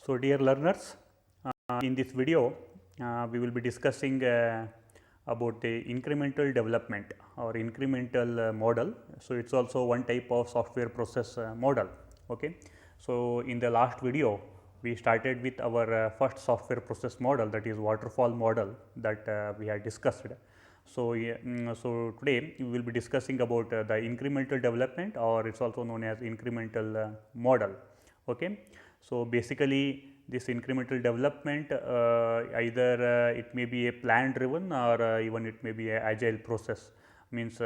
So, dear learners, in this video we will be discussing about the incremental development or incremental model. So, it is also one type of software process model. Okay. So, in the last video we started with our first software process model, that is waterfall model, that we had discussed. So, so today we will be discussing about the incremental development, or it is also known as incremental model. Okay. So, basically this incremental development either it may be a plan driven, or even it may be a agile process. Means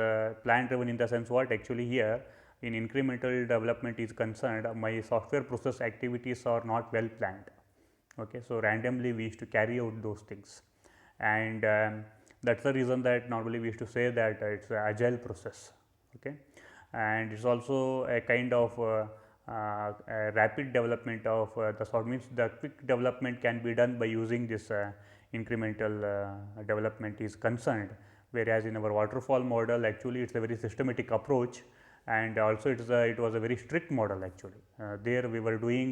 plan driven in the sense what actually here in incremental development is concerned, my software process activities are not well planned. Okay. So, randomly we used to carry out those things, and that is the reason that normally we used to say that it is an agile process. Okay. And it is also a kind of a rapid development of the software, means the quick development can be done by using this incremental development is concerned, whereas in our waterfall model actually it is a very systematic approach, and also it was a very strict model actually. There we were doing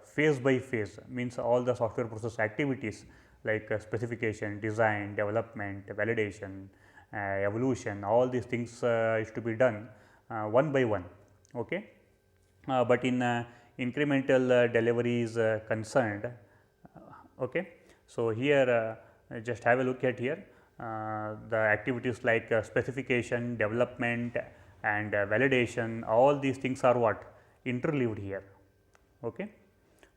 phase by phase, means all the software process activities like specification, design, development, validation, evolution, all these things is to be done one by one. Okay. But in incremental delivery is concerned. Okay. So, here just have a look at here the activities like specification, development and validation, all these things are what interleaved here. Okay.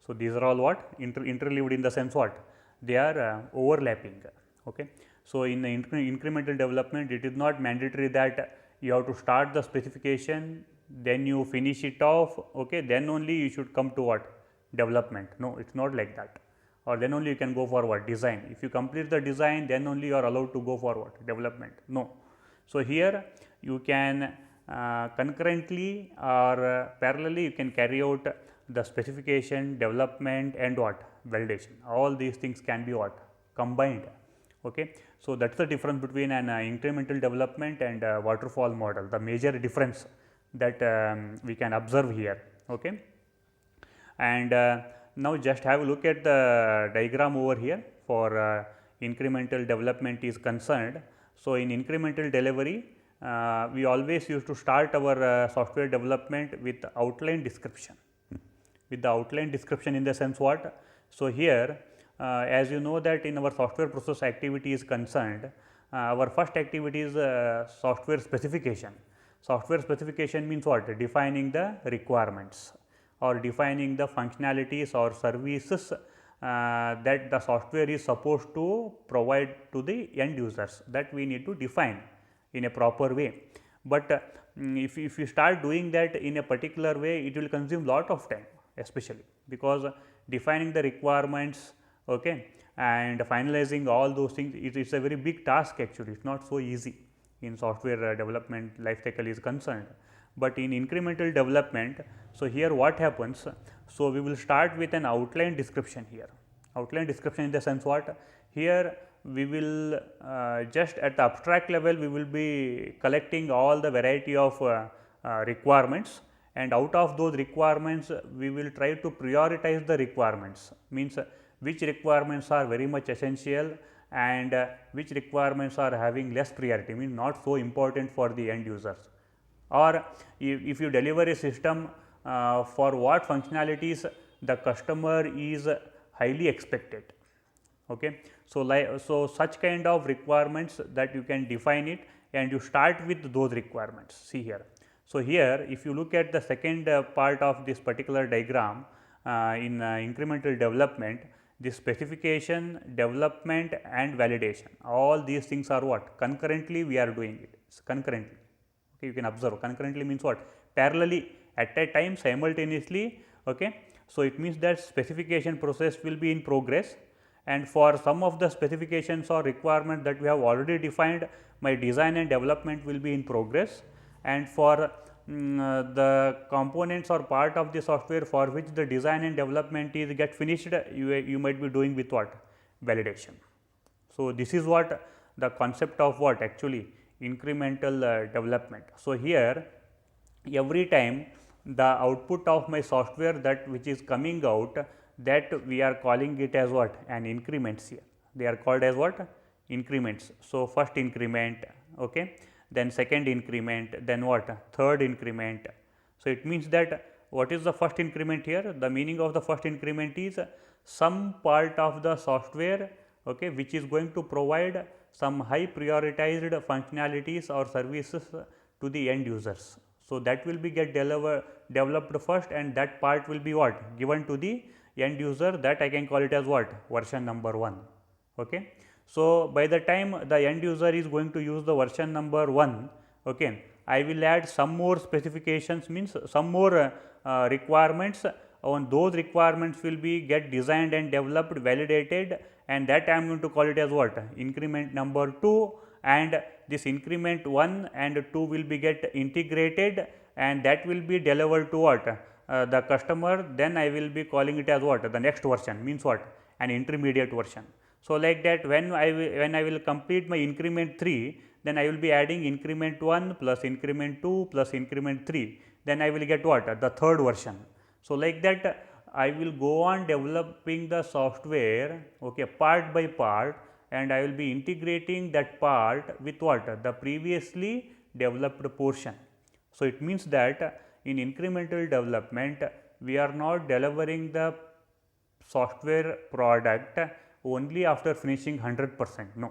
So, these are all what interleaved in the sense what they are overlapping. Okay. So, in the incremental development it is not mandatory that you have to start the specification, then you finish it off, okay, then only you should come to what development. No, it is not like that, or then only you can go for what design. If you complete the design, then only you are allowed to go for what development. No. So, here you can concurrently or parallelly you can carry out the specification, development and what validation. All these things can be what combined. Okay. So, that is the difference between an incremental development and waterfall model, the major difference that we can observe here. Okay. And now just have a look at the diagram over here for incremental development is concerned. So, in incremental delivery we always used to start our software development with outline description, with the outline description in the sense what. So, here as you know that in our software process activity is concerned, our first activity is software specification. Software specification means what? Defining the requirements or defining the functionalities or services that the software is supposed to provide to the end users, that we need to define in a proper way. But if you start doing that in a particular way, it will consume lot of time, especially because defining the requirements, okay, and finalizing all those things, it is a very big task actually. It is not so easy in software development life cycle is concerned. But in incremental development, so here what happens? So, we will start with an outline description here. Outline description in the sense what? Here we will just at the abstract level we will be collecting all the variety of requirements, and out of those requirements we will try to prioritize the requirements, means which requirements are very much essential and which requirements are having less priority, means not so important for the end users. Or if you deliver a system for what functionalities the customer is highly expected. Okay. So, such kind of requirements that you can define it and you start with those requirements. See here. So, here if you look at the second part of this particular diagram in incremental development, the specification, development and validation, all these things are what concurrently we are doing it concurrently. Okay, you can observe concurrently means what parallelly at a time simultaneously. Okay. So, it means that specification process will be in progress, and for some of the specifications or requirements that we have already defined, my design and development will be in progress, and for the components or part of the software for which the design and development is get finished, you might be doing with what validation. So, this is what the concept of what actually incremental development. So, here every time the output of my software, that which is coming out, that we are calling it as what, an increments here. They are called as what, increments. So, first increment, okay, then second increment, then what, third increment. So, it means that what is the first increment here? The meaning of the first increment is some part of the software, okay, which is going to provide some high prioritized functionalities or services to the end users. So, that will be developed first, and that part will be what, given to the end user, that I can call it as what, version number 1. Okay. So, by the time the end user is going to use the version number 1, okay, I will add some more specifications, means some more requirements. On those requirements will be get designed and developed, validated, and that I am going to call it as what, increment number 2, and this increment 1 and 2 will be get integrated, and that will be delivered to what, the customer. Then I will be calling it as what, the next version, means what, an intermediate version. So, like that, when I will complete my increment 3, then I will be adding increment 1 plus increment 2 plus increment 3, then I will get what, the third version. So, like that I will go on developing the software, okay, part by part, and I will be integrating that part with what, the previously developed portion. So, it means that in incremental development we are not delivering the software product only after finishing 100%. No,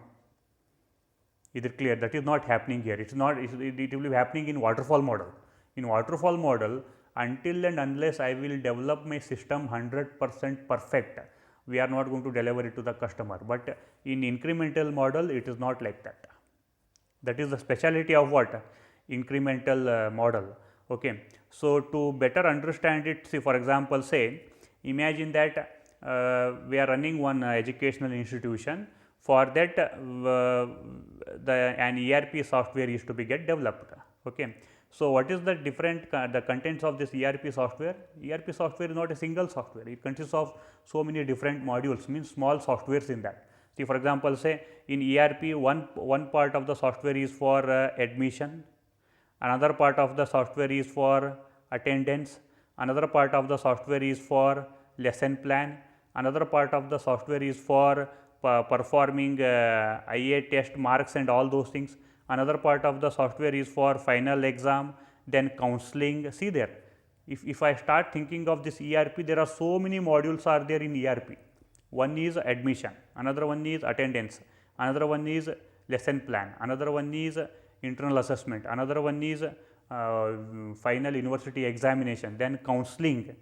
is it clear? That is not happening here. It is not, it will be happening in waterfall model. In waterfall model, until and unless I will develop my system 100% perfect, we are not going to deliver it to the customer. But in incremental model, it is not like that. That is the speciality of what, incremental model. Okay. So, to better understand it, see, for example, say imagine that we are running one educational institution. For that an ERP software is to be get developed. Okay. So, what is the different the contents of this ERP software? ERP software is not a single software, it consists of so many different modules, means small softwares in that. See, for example, say in ERP, one part of the software is for admission, another part of the software is for attendance, another part of the software is for lesson plan, another part of the software is for performing IA test marks and all those things, another part of the software is for final exam, then counseling. See there, if I start thinking of this ERP, there are so many modules are there in ERP. One is admission, another one is attendance, another one is lesson plan, another one is internal assessment, another one is final university examination, then counseling.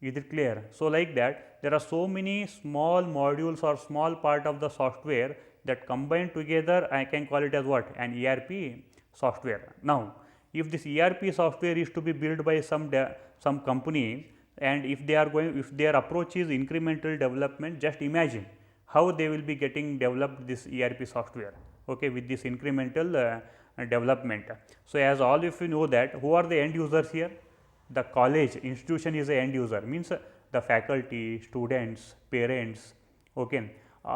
Is it clear? So, like that there are so many small modules or small part of the software that combined together, I can call it as what, an ERP software. Now, if this ERP software is to be built by some company, and if they are going, if their approach is incremental development, just imagine how they will be getting developed this ERP software, okay, with this incremental development. So, as all of you know that, who are the end users here? The college institution is a end user, means the faculty, students, parents, okay,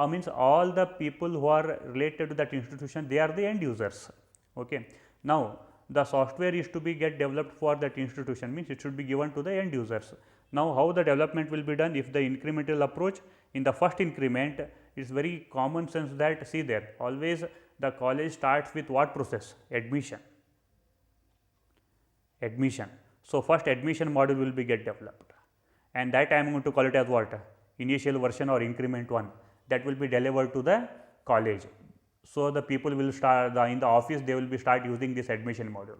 means all the people who are related to that institution, they are the end users. Okay. Now, the software is to be get developed for that institution, means it should be given to the end users. Now, how the development will be done? If the incremental approach, in the first increment, it is very common sense that, see there, always the college starts with what process? Admission. Admission. So, first admission module will be get developed, and that I am going to call it as what? Initial version or increment 1, that will be delivered to the college. So, the people will start in the office, they will be start using this admission module.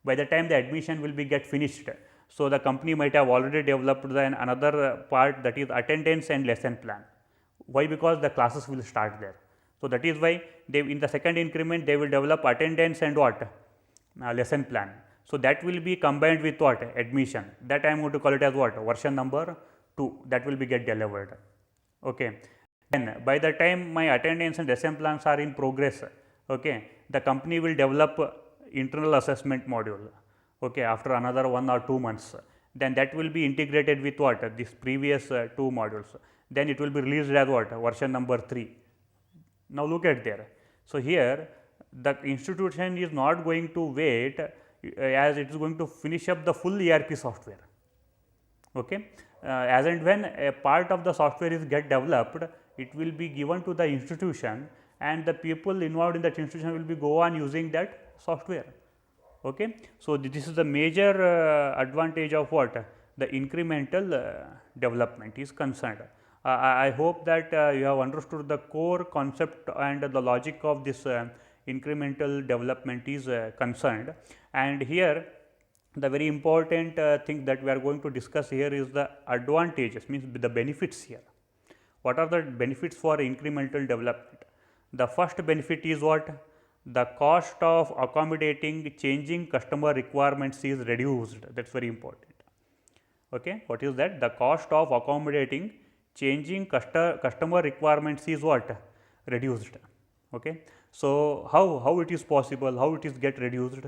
By the time the admission will be get finished, so the company might have already developed then another part, that is attendance and lesson plan. Why? Because the classes will start there. So, that is why they, in the second increment, they will develop attendance and what? Lesson plan. So, that will be combined with what? Admission. That I am going to call it as what? Version number 2, that will be get delivered. Okay. Then by the time my attendance and lesson plans are in progress, okay, the company will develop internal assessment module, okay, after another 1 or 2 months. Then that will be integrated with what? This previous 2 modules. Then it will be released as what? Version number 3. Now, look at there. So, here the institution is not going to wait as it is going to finish up the full ERP software. Okay. As and when a part of the software is get developed, it will be given to the institution, and the people involved in that institution will be go on using that software. Okay. So, this is the major advantage of what the incremental development is concerned. I hope that you have understood the core concept and the logic of this incremental development is concerned. And here the very important thing that we are going to discuss here is the advantages, means the benefits here. What are the benefits for incremental development? The first benefit is what? The cost of accommodating changing customer requirements is reduced. That is very important. Okay. What is that? The cost of accommodating changing customer requirements is what? Reduced. Okay. So, how it is possible, how it is get reduced?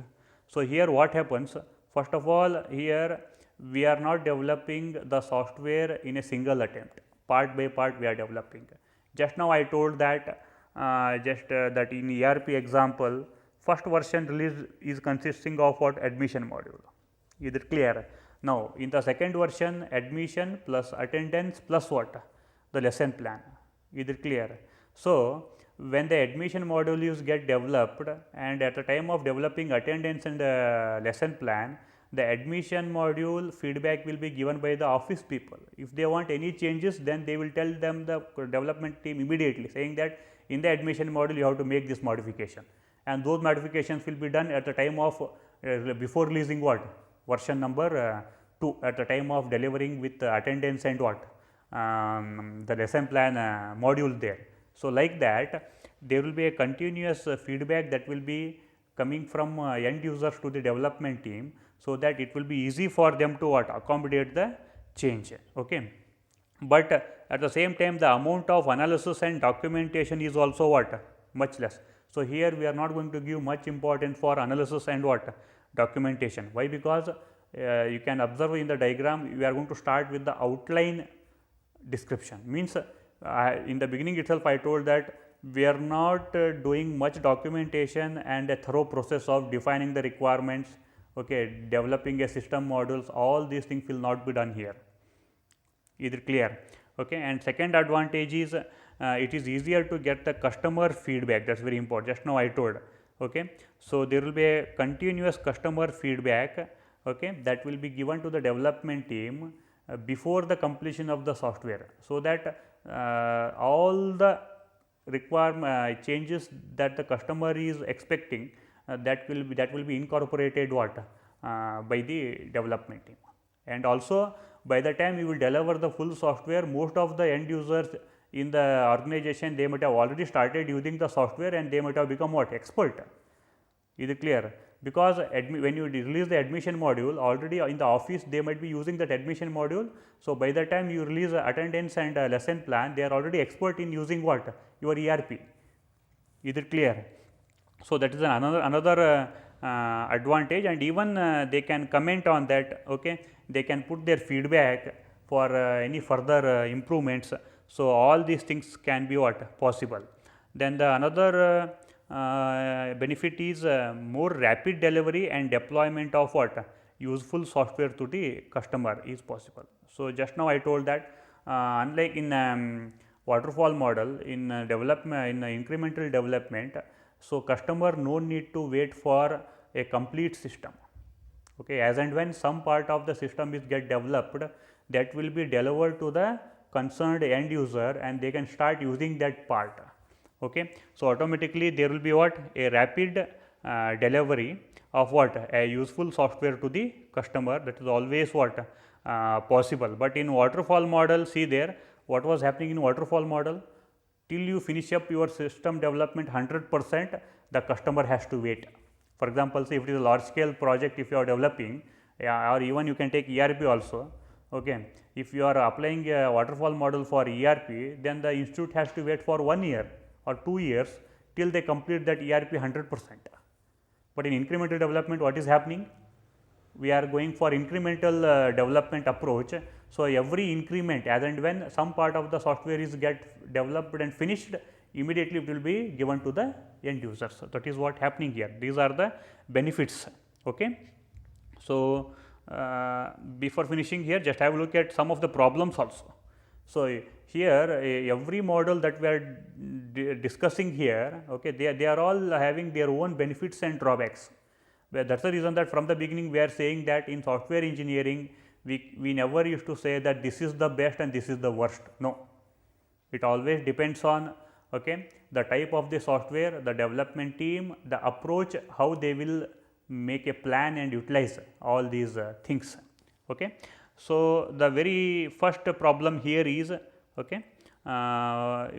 So, here what happens? First of all, here we are not developing the software in a single attempt, part by part we are developing. Just now I told that that in ERP example, first version release is consisting of what? Admission module. Is it clear? Now, in the second version, admission plus attendance plus what? The lesson plan. Is it clear? So, when the admission module is get developed, and at the time of developing attendance and lesson plan, the admission module feedback will be given by the office people. If they want any changes, then they will tell them the development team immediately, saying that in the admission module you have to make this modification, and those modifications will be done at the time of before releasing what? Version number 2, at the time of delivering with attendance and what? The lesson plan module there. So, like that there will be a continuous feedback that will be coming from end users to the development team, so that it will be easy for them to what? Accommodate the change. Okay. But at the same time the amount of analysis and documentation is also what? Much less. So, here we are not going to give much importance for analysis and what? Documentation. Why? Because you can observe in the diagram, we are going to start with the outline description, means in the beginning itself I told that we are not doing much documentation and a thorough process of defining the requirements, okay, developing a system modules, all these things will not be done here. Is it clear? Okay. And second advantage is it is easier to get the customer feedback, that is very important, just now I told. Okay. So, there will be a continuous customer feedback, okay, that will be given to the development team before the completion of the software, so that all the changes that the customer is expecting that will be incorporated what? By the development team. And also by the time you will deliver the full software, most of the end users in the organization, they might have already started using the software and they might have become what? Expert. Is it clear? Because when you release the admission module, already in the office they might be using that admission module. So, by the time you release attendance and lesson plan, they are already expert in using what? Your ERP. Is it clear? So, that is another advantage, and even they can comment on that. Okay. They can put their feedback for any further improvements. So, all these things can be what? Possible. Then the another benefit is more rapid delivery and deployment of what? Useful software to the customer is possible. So, just now I told that unlike in waterfall model, in development, in incremental development, so customer no need to wait for a complete system. Okay. As and when some part of the system is get developed, that will be delivered to the concerned end user and they can start using that part. Okay. So, automatically there will be what? A rapid delivery of what? A useful software to the customer, that is always what? Possible. But in waterfall model, see there what was happening in waterfall model, till you finish up your system development 100%, the customer has to wait. For example, say if it is a large scale project, if you are developing, or even you can take ERP also. Okay. If you are applying a waterfall model for ERP, then the institute has to wait for 1 year or 2 years till they complete that ERP 100%. But in incremental development, what is happening? We are going for incremental development approach. So, every increment, as and when some part of the software is get developed and finished, immediately it will be given to the end users. So, that is what happening here. These are the benefits Okay. So, before finishing here, just have a look at some of the problems also. So, here every model that we are discussing here, okay, they are all having their own benefits and drawbacks. Well, that is the reason that from the beginning we are saying that in software engineering we never used to say that this is the best and this is the worst. No, it always depends on, okay, the type of the software, the development team, the approach, how they will make a plan and utilize all these things. Okay. So, the very first problem here is, okay,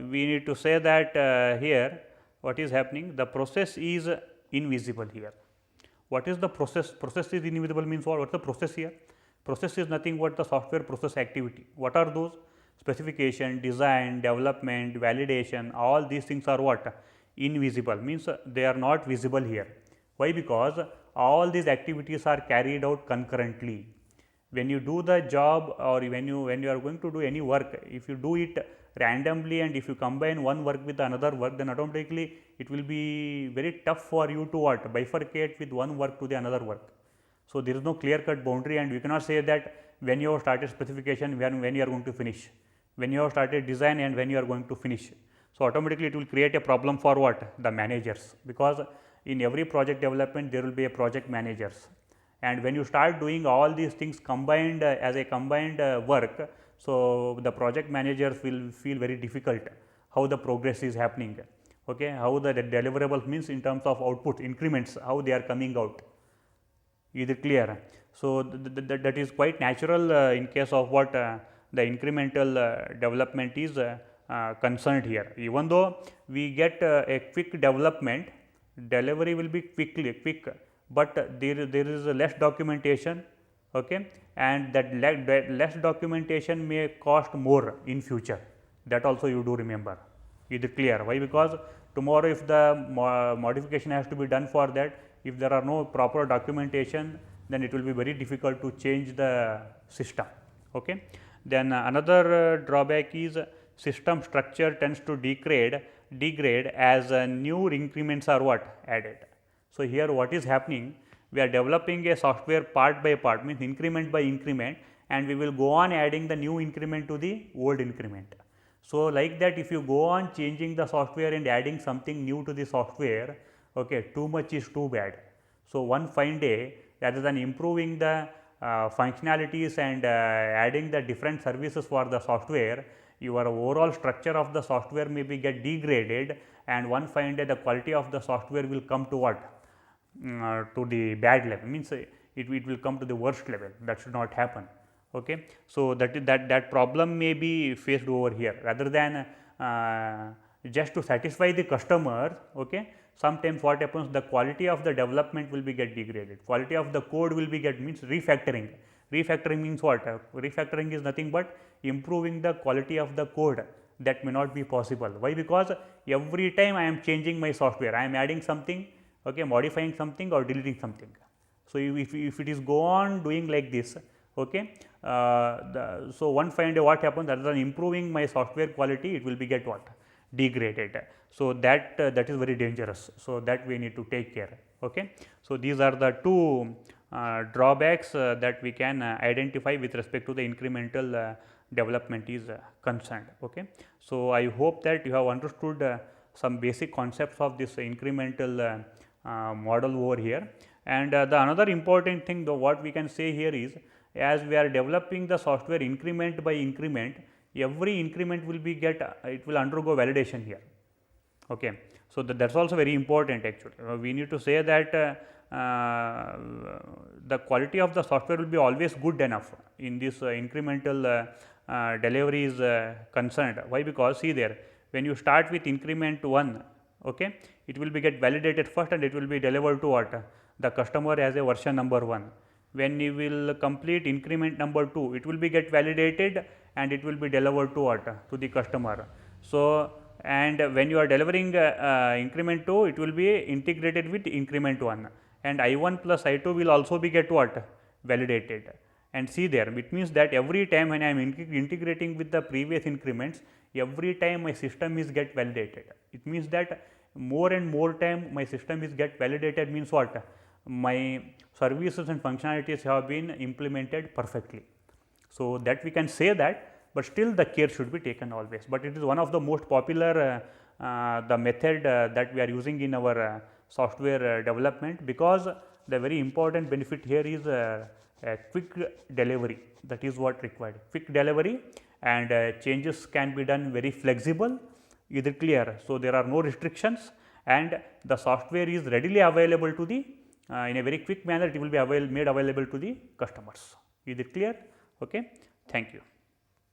we need to say that here what is happening, the process is invisible here. What is the process? Process is invisible means what? What is the process here? Process is nothing but the software process activity. What are those? Specification, design, development, validation, all these things are what? Invisible, means they are not visible here. Why? Because all these activities are carried out concurrently. When you do the job, or when you are going to do any work, if you do it randomly and if you combine one work with another work, then automatically it will be very tough for you to what? Bifurcate with one work to the another work. So, there is no clear cut boundary, and we cannot say that when you have started specification, when you are going to finish, when you have started design and when you are going to finish. So, automatically it will create a problem for what? The managers, because in every project development there will be a project managers, and when you start doing all these things combined as a combined work, so the project managers will feel very difficult how the progress is happening, okay, how the deliverables means in terms of output increments, how they are coming out. Is it clear? So, that is quite natural in case of what the incremental development is concerned here. Even though we get a quick development, delivery will be quick, but there is less documentation, okay, and that less documentation may cost more in future. That also you do remember. Is it clear? Why? Because tomorrow if the modification has to be done for that, if there are no proper documentation, then it will be very difficult to change the system. Okay. Then another drawback is system structure tends to degrade as new increments are what? Added. So, here what is happening, we are developing a software part by part, means increment by increment, and we will go on adding the new increment to the old increment. So, like that if you go on changing the software and adding something new to the software, okay, too much is too bad. So, one fine day, rather than improving the functionalities and adding the different services for the software, your overall structure of the software may be get degraded, and one fine day the quality of the software will come to what? To the bad level, means it will come to the worst level. That should not happen. Okay. So, that problem may be faced over here, rather than just to satisfy the customer. Okay. Sometimes what happens, the quality of the development will be get degraded, quality of the code will be get, means refactoring. Refactoring means what? Refactoring is nothing but improving the quality of the code. That may not be possible. Why? Because every time I am changing my software, I am adding something, okay, modifying something or deleting something. So, if it is go on doing like this, okay, so one fine day what happens, rather than improving my software quality, it will be get what? Degraded. So, that is very dangerous. So, that we need to take care. Okay. So, these are the two drawbacks that we can identify with respect to the incremental development is concerned. Okay. So, I hope that you have understood some basic concepts of this incremental model over here. And the another important thing though what we can say here is, as we are developing the software increment by increment, every increment will be it will undergo validation here. Okay. So, that is also very important actually. We need to say that the quality of the software will be always good enough in this incremental delivery is concerned. Why? Because see there, when you start with increment 1, okay, it will be get validated first and it will be delivered to what? The customer as a version number 1. When you will complete increment number 2, it will be get validated and it will be delivered to what? To the customer. So, and when you are delivering increment 2, it will be integrated with increment 1, and I1 plus I2 will also be get what? Validated. And see there, it means that every time when I am integrating with the previous increments, every time my system is get validated. It means that more and more time my system is get validated, means what? my services and functionalities have been implemented perfectly. So, that we can say that, but still the care should be taken always, but it is one of the most popular the method that we are using in our software development, because the very important benefit here is a quick delivery. That is what required, quick delivery, and changes can be done very flexible. Is it clear? So, there are no restrictions, and the software is readily available to the in a very quick manner, it will be made available to the customers. Is it clear? Okay. Thank you.